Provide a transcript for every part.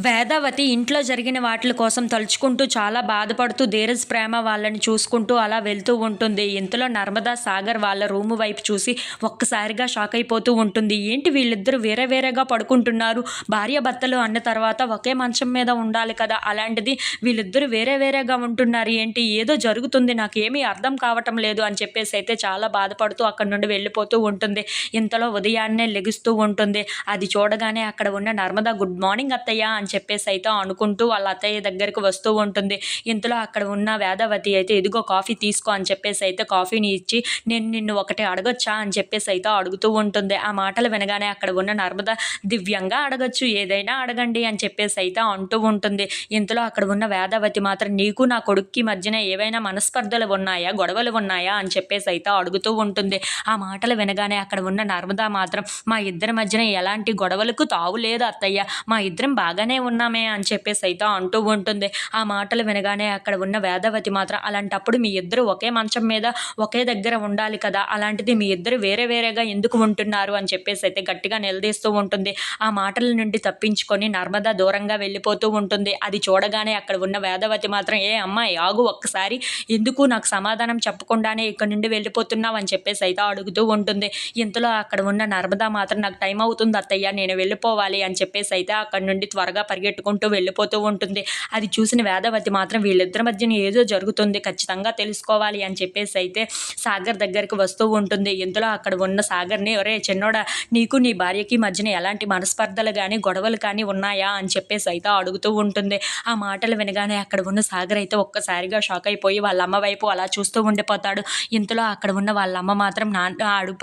వేదావతి ఇంట్లో జరిగిన వాటిల కోసం తలుచుకుంటూ చాలా బాధపడుతూ ధీరజ్ ప్రేమ వాళ్ళని చూసుకుంటూ అలా వెళ్తూ ఉంటుంది. ఇంతలో నర్మదా సాగర్ వాళ్ళ రూము వైపు చూసి ఒక్కసారిగా షాక్ అయిపోతూ ఉంటుంది. ఏంటి వీళ్ళిద్దరూ వేరే వేరేగా పడుకుంటున్నారు, భార్యాభర్తలు అన్న తర్వాత ఒకే మంచం మీద ఉండాలి కదా, అలాంటిది వీళ్ళిద్దరూ వేరే వేరేగా ఉంటున్నారు ఏంటి, ఏదో జరుగుతుంది, నాకు ఏమీ అర్థం కావటం లేదు అని చెప్పేసి అయితే చాలా బాధపడుతూ అక్కడి నుండి వెళ్ళిపోతూ ఉంటుంది. ఇంతలో ఉదయాన్నే లెగుస్తూ ఉంటుంది. అది చూడగానే అక్కడ ఉన్న నర్మదా గుడ్ మార్నింగ్ అత్తయ్య అని చెప్పేసి అయితే అనుకుంటూ వాళ్ళ అత్తయ్య దగ్గరికి వస్తూ ఉంటుంది. ఇంతలో అక్కడ ఉన్న వేదవతి అయితే ఇదిగో కాఫీ తీసుకో అని చెప్పేసి అయితే కాఫీని ఇచ్చి నేను నిన్ను ఒకటి అడగొచ్చా అని చెప్పేసి అయితే అడుగుతూ ఉంటుంది. ఆ మాటలు వినగానే అక్కడ ఉన్న నర్మద దివ్యంగా అడగచ్చు, ఏదైనా అడగండి అని చెప్పేసి అయితే అంటూ ఉంటుంది. ఇంతలో అక్కడ ఉన్న వేదవతి మాత్రం నీకు నా కొడుక్కి మధ్యన ఏవైనా మనస్పర్ధలు ఉన్నాయా, గొడవలు ఉన్నాయా అని చెప్పేసి అయితే అడుగుతూ ఉంటుంది. ఆ మాటలు వినగానే అక్కడ ఉన్న నర్మద మాత్రం మా ఇద్దరి మధ్యన ఎలాంటి గొడవలకు తావు లేదు అత్తయ్య, మా ఇద్దరం బాగానే ఉన్నామే అని చెప్పేసి అయితే అంటూ ఉంటుంది. ఆ మాటలు వినగానే అక్కడ ఉన్న వేదవతి మాత్రం అలాంటప్పుడు మీ ఇద్దరు ఒకే మంచం మీద ఒకే దగ్గర ఉండాలి కదా, అలాంటిది మీ ఇద్దరు వేరే వేరేగా ఎందుకు ఉంటున్నారు అని చెప్పేసి అయితే గట్టిగా నిలదీస్తూ ఉంటుంది. ఆ మాటల నుండి తప్పించుకొని నర్మద దూరంగా వెళ్ళిపోతూ ఉంటుంది. అది చూడగానే అక్కడ ఉన్న వేదవతి మాత్రం ఏ అమ్మాయి ఆగు ఒక్కసారి, ఎందుకు నాకు సమాధానం చెప్పకుండానే ఇక్కడ నుండి వెళ్ళిపోతున్నావు అని చెప్పేసి అయితే అడుగుతూ ఉంటుంది. ఇంతలో అక్కడ ఉన్న నర్మద మాత్రం నాకు టైం అవుతుంది అత్తయ్య, నేను వెళ్ళిపోవాలి అని చెప్పేసి అయితే అక్కడ నుండి త్వరగా పరిగెట్టుకుంటూ వెళ్ళిపోతూ ఉంటుంది. అది చూసిన వేదవతి మాత్రం వీళ్ళిద్దరి మధ్యన ఏదో జరుగుతుంది, ఖచ్చితంగా తెలుసుకోవాలి అని చెప్పేసి అయితే సాగర్ దగ్గరికి వస్తూ ఉంటుంది. ఇంతలో అక్కడ ఉన్న సాగర్ని ఒరే చిన్నోడా, నీకు నీ భార్యకి మధ్యన ఎలాంటి మనస్పర్ధలు కానీ గొడవలు కానీ ఉన్నాయా అని చెప్పేసి అయితే అడుగుతూ ఉంటుంది. ఆ మాటలు వినగానే అక్కడ ఉన్న సాగర్ అయితే ఒక్కసారిగా షాక్ అయిపోయి వాళ్ళ అమ్మ వైపు అలా చూస్తూ ఉండిపోతాడు. ఇంతలో అక్కడ ఉన్న వాళ్ళ అమ్మ మాత్రం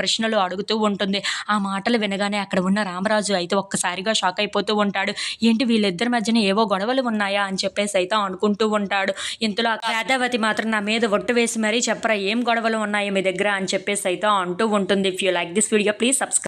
ప్రశ్నలు అడుగుతూ ఉంటుంది. ఆ మాటలు వినగానే అక్కడ ఉన్న రామరాజు అయితే ఒక్కసారిగా షాక్ అయిపోతూ ఉంటాడు. ఏంటి వీళ్ళిద్దరి మధ్యన ఏవో గొడవలు ఉన్నాయా అని చెప్పేసి అయితే అనుకుంటూ ఉంటాడు. ఇంతలో వేదావతి మాత్రం నా మీద ఒట్టు వేసి మరీ చెప్పరా ఏం గొడవలు ఉన్నాయో మీ దగ్గర అని చెప్పేసి అయితే అంటూ ఉంటుంది. If you like this video please subscribe.